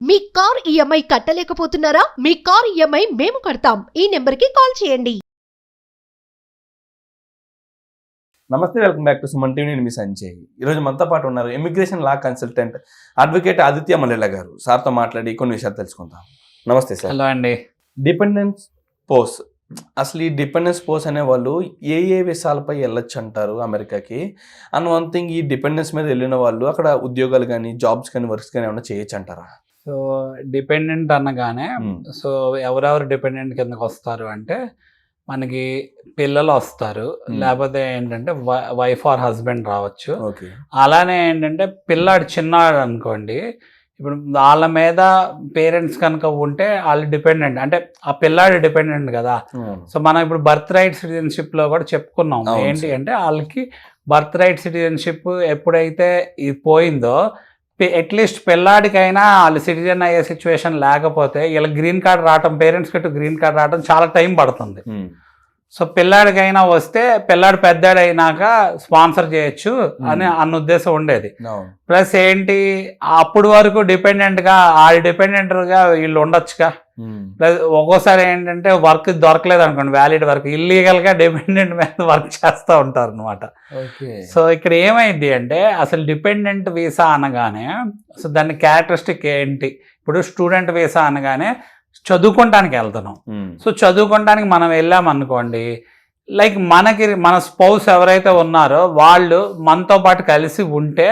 మీ car EMI కట్టలేకపోతున్నారా? మీ car EMI మేము కడతాం. ఈ నెంబర్కి కాల్ చేయండి. నమస్తే, welcome back to Suman TV. నేను మీ సంజయ్. ఈరోజు మనతో పాటు ఉన్నారు immigration law consultant advocate Aditya Mallela garu. సార్తో మాట్లాడి కొన్ని విషయాలు తెలుసుకుందాం. నమస్తే సార్. హలో అండి. డిపెండెన్స్ స్పోస్, అసలు ఈ డిపెండెన్స్ స్పోస్ అనే వాళ్ళు ఏ విషయాలపై వెళ్ళొచ్చు అంటారు అమెరికాకి? అండ్ వన్ థింగ్, ఈ డిపెండెన్స్ మీద వెళ్ళిన వాళ్ళు అక్కడ ఉద్యోగాలు కానీ జాబ్స్ కానీ వర్క్స్ కానీ ఏమైనా చేయొచ్చు అంటారా? సో డిపెండెంట్ అనగానే సో ఎవరెవరు డిపెండెంట్ కిందకి వస్తారు అంటే మనకి పిల్లలు వస్తారు, లేకపోతే ఏంటంటే వైఫ్ ఆర్ హస్బెండ్ రావచ్చు. అలానే ఏంటంటే పిల్లాడు చిన్నాడు అనుకోండి, ఇప్పుడు వాళ్ళ మీద పేరెంట్స్ కనుక ఉంటే వాళ్ళు డిపెండెంట్, అంటే ఆ పిల్లాడు డిపెండెంట్ కదా. సో మనం ఇప్పుడు బర్త్ రైట్ సిటిజన్షిప్లో కూడా చెప్పుకున్నాం. ఏంటి అంటే వాళ్ళకి బర్త్ రైట్ సిటిజన్షిప్ ఎప్పుడైతే ఇది పోయిందో, అట్లీస్ట్ పిల్లాడికైనా వాళ్ళు సిటిజన్ అయ్యే సిచ్యువేషన్ లేకపోతే వీళ్ళకి గ్రీన్ కార్డ్ రావటం, పేరెంట్స్ కి గ్రీన్ కార్డ్ రావటం చాలా టైం పడుతుంది. సో పిల్లాడికైనా వస్తే పిల్లాడు పెద్దాడైనాక స్పాన్సర్ చేయొచ్చు అన్న ఉద్దేశం ఉండేది. ప్లస్ ఏంటి, అప్పుడు వరకు డిపెండెంట్గా డిపెండెంట్గా వీళ్ళు ఉండొచ్చుగా. ప్లస్ ఒక్కోసారి ఏంటంటే వర్క్ దొరకలేదు అనుకోండి, వ్యాలిడ్ వర్క్, ఇల్లీగల్గా డిపెండెంట్ మీద వర్క్ చేస్తూ ఉంటారు అనమాట. సో ఇక్కడ ఏమైంది అంటే అసలు డిపెండెంట్ వీసా అనగానే సో దాని క్యారెక్టరిస్టిక్ ఏంటి? ఇప్పుడు స్టూడెంట్ వీసా అనగానే చదువుకోవటానికి వెళ్తున్నాం. సో చదువుకోవటానికి మనం వెళ్ళాం అనుకోండి, లైక్ మన స్పౌస్ ఎవరైతే ఉన్నారో వాళ్ళు మనతో పాటు కలిసి ఉంటే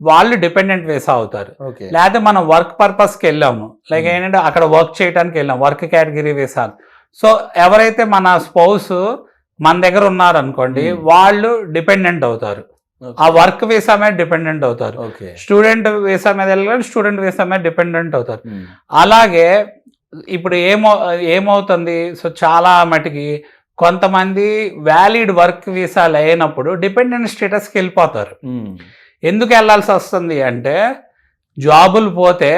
వాళ్ళు డిపెండెంట్ వీసా అవుతారు. లేకపోతే మనం వర్క్ పర్పస్కి వెళ్ళాము, లైక్ ఏంటంటే అక్కడ వర్క్ చేయడానికి వెళ్ళాం, వర్క్ కేటగిరీ వీసా. సో ఎవరైతే మన స్పౌస్ మన దగ్గర ఉన్నారు అనుకోండి, వాళ్ళు డిపెండెంట్ అవుతారు, ఆ వర్క్ వీసా మీద డిపెండెంట్ అవుతారు. స్టూడెంట్ వీసా మీద వెళ్ళాలి, స్టూడెంట్ వీసా మీద డిపెండెంట్ అవుతారు. అలాగే ఇప్పుడు ఏమవుతుంది, సో చాలా మటుకి కొంతమంది వ్యాలిడ్ వర్క్ వీసాలు అయినప్పుడు డిపెండెంట్ స్టేటస్కి వెళ్ళిపోతారు. ఎందుకు వెళ్ళాల్సి వస్తుంది అంటే జాబులు పోతే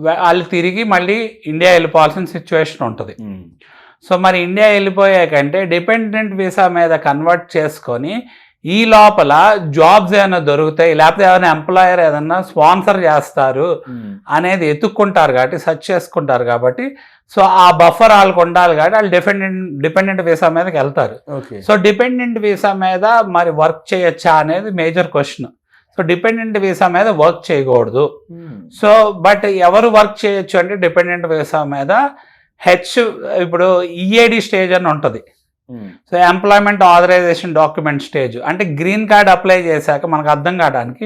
వాళ్ళు తిరిగి మళ్ళీ ఇండియా వెళ్ళిపోవాల్సిన సిచ్యువేషన్ ఉంటుంది. సో మరి ఇండియా వెళ్ళిపోయాకంటే డిపెండెంట్ వీసా మీద కన్వర్ట్ చేసుకొని ఈ లోపల జాబ్స్ ఏమైనా దొరుకుతాయి, లేకపోతే ఏమైనా ఎంప్లాయర్ ఏదన్నా స్పాన్సర్ చేస్తారు అనేది ఎత్తుక్కుంటారు కాబట్టి, సెర్చ్ చేసుకుంటారు కాబట్టి, సో ఆ బఫర్ వాళ్ళకు ఉండాలి కాబట్టి వాళ్ళు డిపెండెంట్ వీసా మీదకి వెళ్తారు. సో డిపెండెంట్ వీసా మీద మరి వర్క్ చేయొచ్చా అనేది major question. So dependent visa మీద వర్క్ చేయకూడదు. సో బట్ ఎవరు వర్క్ చేయొచ్చు అంటే డిపెండెంట్ వీసా మీద ఇప్పుడు ఈఏడి స్టేజ్ అని ఉంటుంది. So employment authorisation document stage అంటే గ్రీన్ కార్డ్ అప్లై చేశాక మనకు అర్థం కావడానికి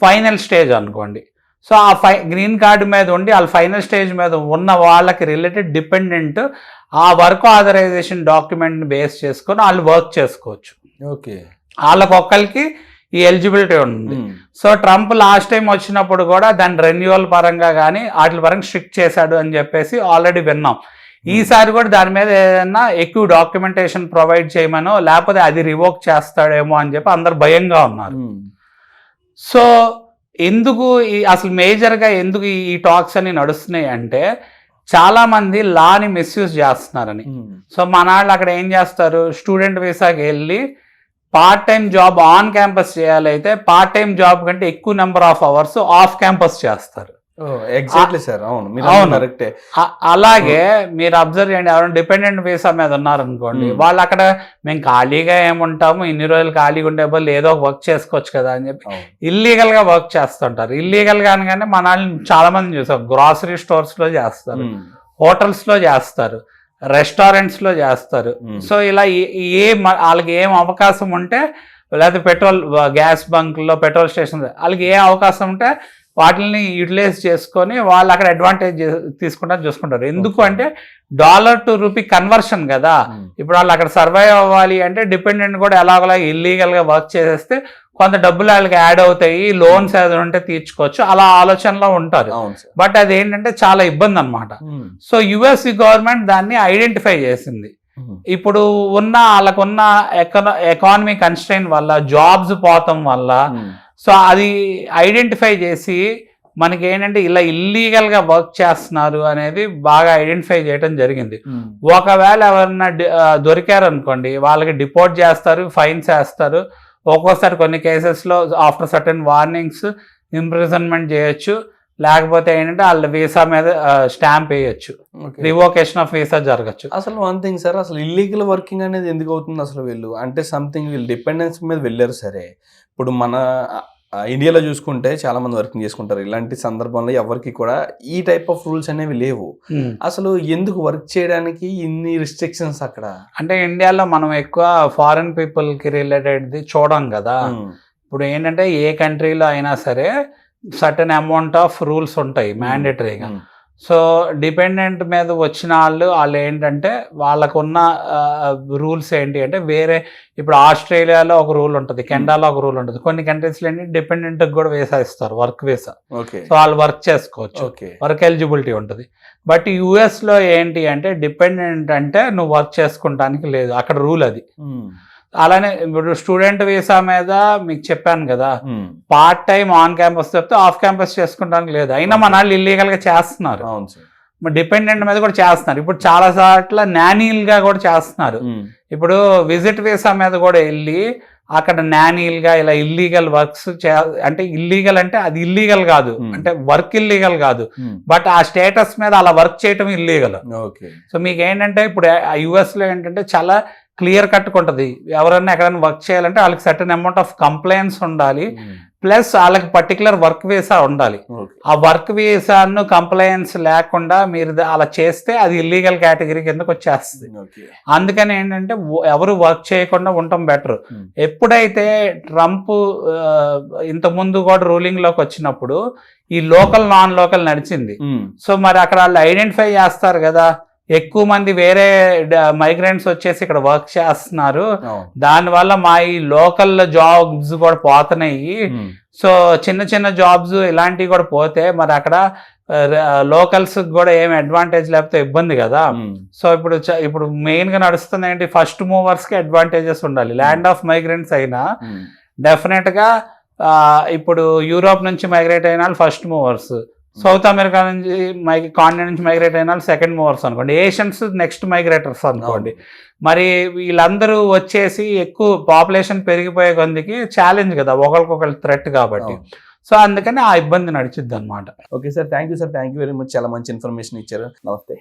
ఫైనల్ స్టేజ్ అనుకోండి. సో ఆ గ్రీన్ కార్డు మీద ఉండి వాళ్ళ ఫైనల్ స్టేజ్ మీద ఉన్న వాళ్ళకి రిలేటెడ్ డిపెండెంట్ ఆ వర్క్ ఆథరైజేషన్ డాక్యుమెంట్ని బేస్ చేసుకొని వాళ్ళు వర్క్ చేసుకోవచ్చు. వాళ్ళకి ఒక్కరికి ఈ ఎలిజిబిలిటీ ఉంది. సో ట్రంప్ లాస్ట్ టైం వచ్చినప్పుడు కూడా దాని రెన్యువల్ పరంగా కానీ వాటి పరంగా స్ట్రిక్ట్ చేశాడు అని చెప్పేసి ఆల్రెడీ విన్నాం. ఈసారి కూడా దాని మీద ఏదైనా ఎక్కువ డాక్యుమెంటేషన్ ప్రొవైడ్ చేయమనో లేకపోతే అది రివోక్ చేస్తాడేమో అని చెప్పి అందరు భయంగా ఉన్నారు. సో ఎందుకు అసలు మేజర్గా ఎందుకు ఈ టాక్స్ అని నడుస్తున్నాయి అంటే చాలా మంది లాని మిస్యూజ్ చేస్తున్నారని. సో మన వాళ్ళు అక్కడ ఏం చేస్తారు, స్టూడెంట్ వీసాకి వెళ్ళి part time job on campus చేయాలైతే పార్ట్ టైం జాబ్ కంటే ఎక్కువ number of hours off campus చేస్తారు. అలాగే మీరు అబ్జర్వ్ చేయండి, ఎవరైనా డిపెండెంట్ వీసా మీద ఉన్నారనుకోండి, వాళ్ళు అక్కడ మేము ఖాళీగా ఏముంటాము, ఇన్ని రోజులు ఖాళీగా ఉండే బదులు ఏదో వర్క్ చేసుకోవచ్చు కదా అని చెప్పి ఇల్లీగల్ గా వర్క్ చేస్తుంటారు. ఇల్లీగల్ గా అనగానే మన చాలా మంది చూసాం, గ్రాసరీ స్టోర్స్ లో చేస్తారు, హోటల్స్ లో చేస్తారు, రెస్టారెంట్స్ లో చేస్తారు. సో ఇలా వాళ్ళకి ఏం అవకాశం ఉంటే, లేకపోతే పెట్రోల్ గ్యాస్ బంక్లో పెట్రోల్ స్టేషన్ వాళ్ళకి ఏ అవకాశం ఉంటే వాటిని యూటిలైజ్ చేసుకొని వాళ్ళు అక్కడ అడ్వాంటేజ్ చూసుకుంటారు. ఎందుకు అంటే $to రూపీ కన్వర్షన్ కదా. ఇప్పుడు వాళ్ళు అక్కడ సర్వైవ్ అవ్వాలి అంటే డిపెండెంట్ కూడా ఎలాగోలా ఇల్లీగల్ గా వర్క్ చేసేస్తే కొంత డబ్బులు వాళ్ళకి యాడ్ అవుతాయి, లోన్స్ ఏదైనా ఉంటే తీర్చుకోవచ్చు, అలా ఆలోచనలో ఉంటారు. బట్ అది ఏంటంటే చాలా ఇబ్బంది అనమాట. సో యుఎస్ గవర్నమెంట్ దాన్ని ఐడెంటిఫై చేసింది. ఇప్పుడు వాళ్ళకున్న ఎకానమీ కన్స్ట్రెయిన్ వల్ల, జాబ్స్ పోవటం వల్ల, సో అది ఐడెంటిఫై చేసి మనకి ఏంటంటే ఇలా ఇల్లీగల్గా వర్క్ చేస్తున్నారు అనేది బాగా ఐడెంటిఫై చేయడం జరిగింది. ఒకవేళ ఎవరన్నా దొరికారనుకోండి, వాళ్ళకి డిపోర్ట్ చేస్తారు, ఫైన్స్ వేస్తారు, ఒక్కోసారి కొన్ని కేసెస్లో ఆఫ్టర్ సర్టెన్ వార్నింగ్స్ ఇంప్రిజన్మెంట్ చేయొచ్చు, లేకపోతే ఏంటంటే వాళ్ళ వీసా మీద స్టాంప్ వేయచ్చు, రివోకేషన్ ఆఫ్ వీసా జరగచ్చు. అసలు వన్ థింగ్ సార్, అసలు ఇల్లీగల్ వర్కింగ్ అనేది ఎందుకు అవుతుంది అసలు? వీళ్ళు అంటే సంథింగ్ వీళ్ళు డిపెండెన్స్ మీద వెళ్ళారు సరే, ఇప్పుడు మన ఇండియాలో చూసుకుంటే చాలా మంది వర్కింగ్ చేసుకుంటారు. ఇలాంటి సందర్భంలో ఎవరికి కూడా ఈ టైప్ ఆఫ్ రూల్స్ అనేవి లేవు. అసలు ఎందుకు వర్క్ చేయడానికి ఇన్ని రిస్ట్రిక్షన్స్ అక్కడ? అంటే ఇండియాలో మనం ఎక్కువ ఫారిన్ పీపుల్ కి రిలేటెడ్ చూడం కదా. ఇప్పుడు ఏంటంటే ఏ కంట్రీలో అయినా సరే సర్టెన్ అమౌంట్ ఆఫ్ రూల్స్ ఉంటాయి మ్యాండేటరీగా. సో డిపెండెంట్ మీద వచ్చిన వాళ్ళు ఏంటంటే వాళ్ళకున్న రూల్స్ ఏంటి అంటే వేరే, ఇప్పుడు ఆస్ట్రేలియాలో ఒక రూల్ ఉంటుంది, కెనడాలో ఒక రూల్ ఉంటుంది, కొన్ని కంట్రీస్లో ఏంటి డిపెండెంట్ కూడా వీసా ఇస్తారు, వర్క్ వీసా. సో వాళ్ళు వర్క్ చేసుకోవచ్చు, వర్క్ ఎలిజిబిలిటీ ఉంటుంది. బట్ యుఎస్లో ఏంటి అంటే డిపెండెంట్ అంటే నువ్వు వర్క్ చేసుకుంటానికి లేదు, అక్కడ రూల్ అది. అలానే ఇప్పుడు స్టూడెంట్ వీసా మీద మీకు చెప్పాను కదా, పార్ట్ టైం ఆన్ క్యాంపస్ చెప్తే ఆఫ్ క్యాంపస్ చేసుకుంటానికి లేదు, అయినా మన వాళ్ళు ఇల్లీగల్ గా చేస్తున్నారు. డిపెండెంట్ మీద కూడా చేస్తున్నారు. ఇప్పుడు చాలా సార్లు నానీల్ గా కూడా చేస్తున్నారు. ఇప్పుడు విజిట్ వీసా మీద కూడా వెళ్ళి అక్కడ నానీల్ గా ఇలా ఇల్లీగల్ వర్క్స్ అంటే ఇల్లీగల్ అంటే అది ఇల్లీగల్ కాదు, అంటే వర్క్ ఇల్లీగల్ కాదు, బట్ ఆ స్టేటస్ మీద అలా వర్క్ చేయటం ఇల్లీగల్. సో మీకు ఏంటంటే ఇప్పుడు యుఎస్ లో ఏంటంటే చాలా క్లియర్ కట్టుకుంటుంది, ఎవరన్నా ఎక్కడైనా వర్క్ చేయాలంటే వాళ్ళకి సర్టెన్ అమౌంట్ ఆఫ్ కంప్లైంట్స్ ఉండాలి, ప్లస్ వాళ్ళకి పర్టికులర్ వర్క్ వీసా ఉండాలి. ఆ వర్క్ వీసాను కంప్లైంట్స్ లేకుండా మీరు అలా చేస్తే అది ఇల్లీగల్ కేటగిరీ కిందకి వచ్చేస్తుంది. అందుకని ఏంటంటే ఎవరు వర్క్ చేయకుండా ఉండటం బెటర్. ఎప్పుడైతే ట్రంప్ ఇంతకుముందు కూడా రూలింగ్ లోకి వచ్చినప్పుడు ఈ లోకల్ నాన్ లోకల్ నడిచింది. సో మరి అక్కడ వాళ్ళు ఐడెంటిఫై చేస్తారు కదా, ఎక్కువ మంది వేరే మైగ్రెంట్స్ వచ్చేసి ఇక్కడ వర్క్ చేస్తున్నారు, దానివల్ల మా ఈ లోకల్ జాబ్స్ కూడా పోతున్నాయి. సో చిన్న చిన్న జాబ్స్ ఇలాంటివి కూడా పోతే మరి అక్కడ లోకల్స్ కూడా ఏమి అడ్వాంటేజ్ లేకపోతే ఇబ్బంది కదా. సో ఇప్పుడు మెయిన్ గా నడుస్తుంది ఏంటి, ఫస్ట్ మూవర్స్ కి అడ్వాంటేజెస్ ఉండాలి. ల్యాండ్ ఆఫ్ మైగ్రెంట్స్ అయినా డెఫినెట్ గా ఇప్పుడు యూరోప్ నుంచి మైగ్రేట్ అయిన వాళ్ళు ఫస్ట్ మూవర్స్, సౌత్ అమెరికా నుంచి కాంటినెంట్ నుంచి మైగ్రేట్ అయిన వాళ్ళు సెకండ్ మూవర్స్ అనుకోండి, ఏషియన్స్ నెక్స్ట్ మైగ్రేటర్స్ అనుకోండి. మరి వీళ్ళందరూ వచ్చేసి ఎక్కువ పాపులేషన్ పెరిగిపోయే కొందికి ఛాలెంజ్ కదా, ఒకరికొకరు థ్రెట్ కాబట్టి. సో అందుకని ఆ ఇబ్బంది నడిచిద్ది అనమాట. Okay sir, thank you sir, thank you very much, చాలా మంచి ఇన్ఫర్మేషన్ ఇచ్చారు. నమస్తే.